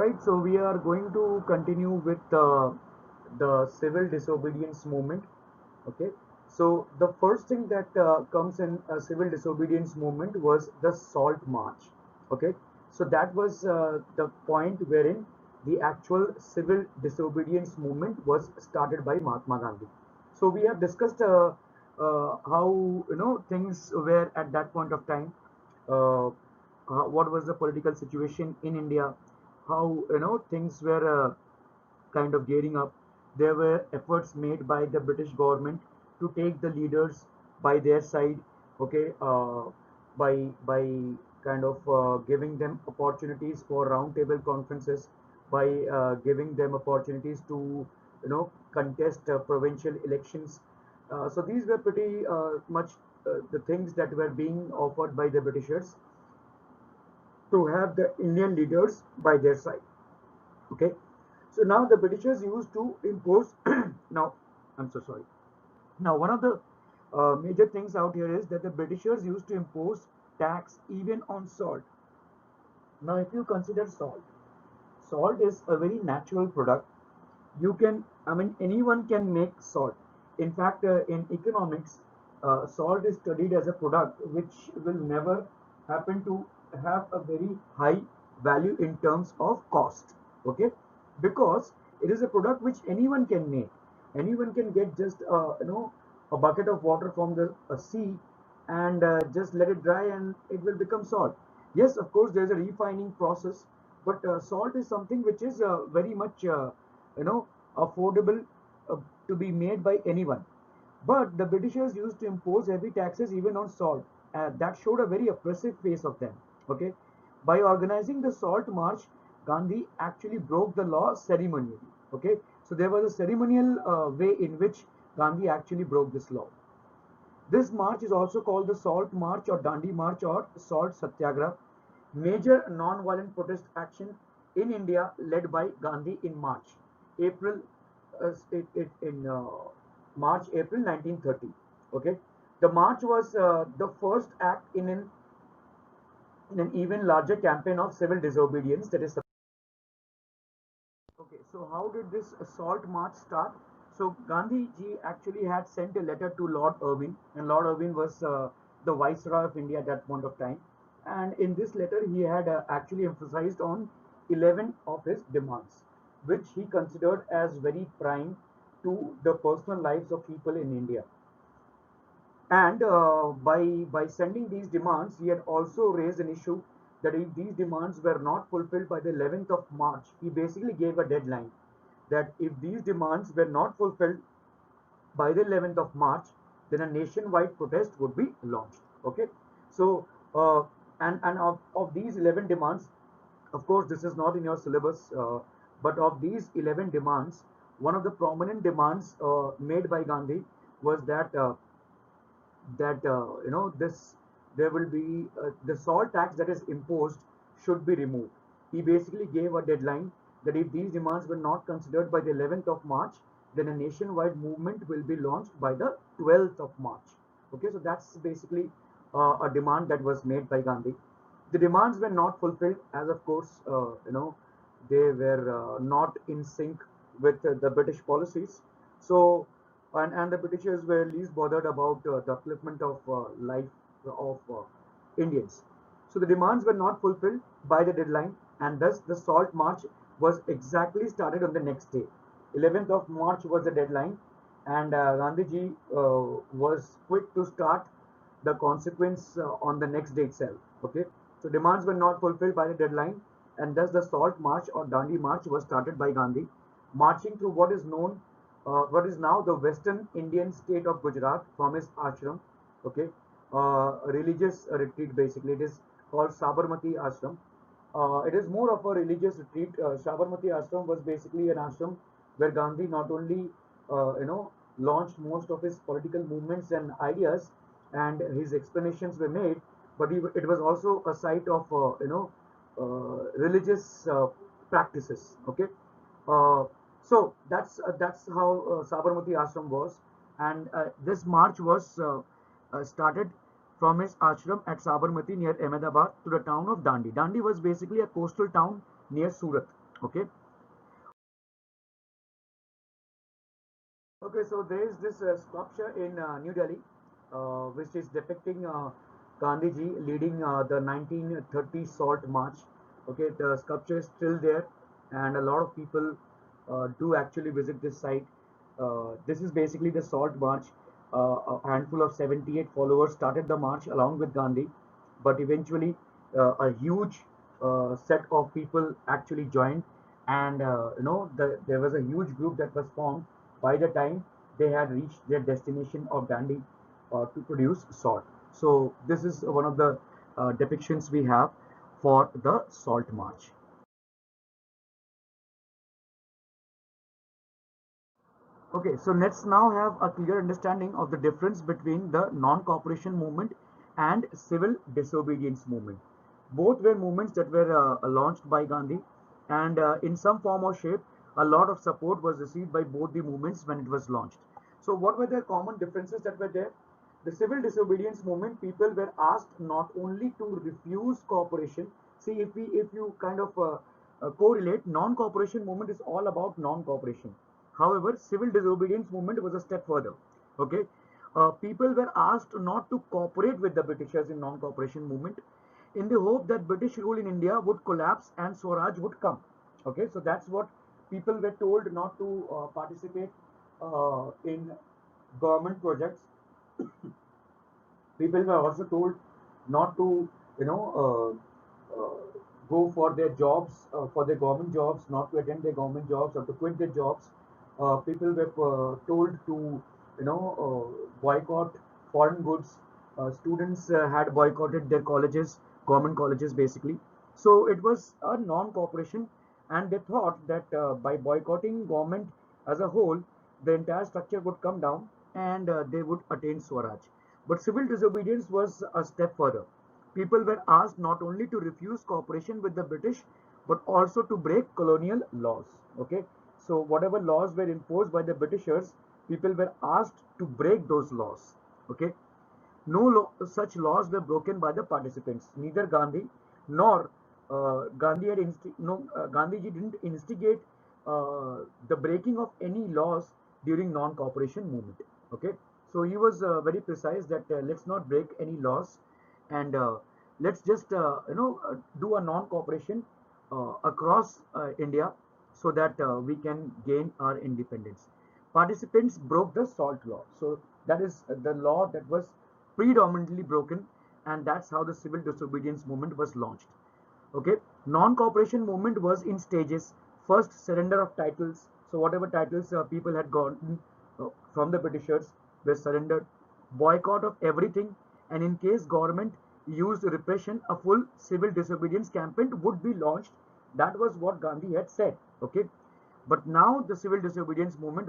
right, so we are going to continue with the civil disobedience movement. Okay, so the first thing that comes in a civil disobedience movement was the Salt March. Okay, so that was the point wherein the actual civil disobedience movement was started by Mahatma Gandhi. So we have discussed how things were at that point of time. Uh, what was the political situation in India? How things were kind of gearing up. There were efforts made by the British government to take the leaders by their side, okay, by kind of giving them opportunities for roundtable conferences, by giving them opportunities to contest provincial elections. So these were pretty much the things that were being offered by the Britishers to have the Indian leaders by their side. Okay, so now the Britishers used to impose. Now, I'm so sorry. Now, one of the major things out here is that the Britishers used to impose tax even on salt. Now, if you consider salt, salt is a very natural product. You can, I mean, anyone can make salt. In fact, in economics, salt is studied as a product which will never happen to have a very high value in terms of cost. Okay, because it is a product which anyone can make. Anyone can get just a bucket of water from the sea and just let it dry and it will become salt. Yes, of course, there's a refining process, but salt is something which is very much you know affordable uh, to be made by anyone. But the Britishers used to impose heavy taxes even on salt. That showed a very oppressive face of them. Okay, by organizing the Salt March, Gandhi actually broke the law ceremonially. Okay, so there was a ceremonial way in which Gandhi actually broke this law. This march is also called the Salt March or Dandi March or Salt Satyagraha, major non-violent protest action in India led by Gandhi in March, April, in March, April 1930. Okay, the march was the first act in an even larger campaign of civil disobedience that is. Okay, so how did this assault march start? So Gandhi ji actually had sent a letter to Lord Irwin, and Lord Irwin was the Viceroy of India at that point of time. And in this letter, he had actually emphasized on 11 of his demands, which he considered as very prime to the personal lives of people in India. And by sending these demands, he had also raised an issue that if these demands were not fulfilled by the 11th of March, he basically gave a deadline that if these demands were not fulfilled by the 11th of March, then a nationwide protest would be launched. Okay, so of these 11 demands, of course, this is not in your syllabus, but of these 11 demands, one of the prominent demands made by Gandhi was that this there will be the salt tax that is imposed should be removed. He basically gave a deadline that if these demands were not considered by the 11th of March, then a nationwide movement will be launched by the 12th of March. Okay, so that's basically a demand that was made by Gandhi. The demands were not fulfilled, as of course they were not in sync with the British policies. So and the Britishers were least bothered about the upliftment of life of Indians. So the demands were not fulfilled by the deadline, and thus the Salt March was exactly started on the next day. 11th of March was the deadline, and Gandhiji was quick to start the consequence on the next day itself. Okay, so demands were not fulfilled by the deadline, and thus the Salt March or Dandi March was started by Gandhi, marching through what is now the western Indian state of Gujarat from his ashram. Okay, a religious retreat basically. It is called Sabarmati Ashram. It is more of a religious retreat. Sabarmati Ashram was basically an ashram where Gandhi not only launched most of his political movements and ideas, and his explanations were made, but it was also a site of religious practices. Okay, uh, so that's how Sabarmati Ashram was, and this march was started from his ashram at Sabarmati near Ahmedabad to the town of Dandi. Dandi was basically a coastal town near Surat. Okay. Okay, so there is this sculpture in New Delhi, which is depicting Gandhiji leading the 1930 Salt March. Okay, the sculpture is still there, and a lot of people do actually visit this site. This is basically the Salt March. A handful of 78 followers started the march along with Gandhi, but eventually a huge set of people actually joined, and there was a huge group that was formed by the time they had reached their destination of Dandi to produce salt. So this is one of the depictions we have for the salt march. Okay, so let's now have a clear understanding of the difference between the non-cooperation movement and civil disobedience movement. Both were movements that were launched by Gandhi, and in some form or shape, a lot of support was received by both the movements when it was launched. So, what were the common differences that were there? The civil disobedience movement, people were asked not only to refuse cooperation. See, if you kind of correlate, non-cooperation movement is all about non-cooperation. However, civil disobedience movement was a step further. Okay, people were asked not to cooperate with the Britishers in non-cooperation movement, in the hope that British rule in India would collapse and Swaraj would come. Okay, so that's what people were told, not to participate in government projects. People were also told not to, you know, go for their jobs, for their government jobs, not to attend their government jobs or to quit their jobs. People were told to, boycott foreign goods. Students had boycotted their colleges, government colleges basically. So it was a non-cooperation, and they thought that by boycotting government as a whole, the entire structure would come down, and they would attain Swaraj. But civil disobedience was a step further. People were asked not only to refuse cooperation with the British, but also to break colonial laws. Okay, so whatever laws were imposed by the Britishers, people were asked to break those laws. Okay, no such laws were broken by the participants. Neither Gandhi nor Gandhiji didn't instigate the breaking of any laws during non-cooperation movement. Okay, so he was very precise that let's not break any laws, and let's just do a non-cooperation across India so that we can gain our independence. Participants broke the salt law, so that is the law that was predominantly broken, and that's how the civil disobedience movement was launched. Okay, non-cooperation movement was in stages. First, surrender of titles. So whatever titles people had gotten from the Britishers were surrendered. Boycott of everything, and in case government used repression, a full civil disobedience campaign would be launched. That was what Gandhi had said. Okay, but now the civil disobedience movement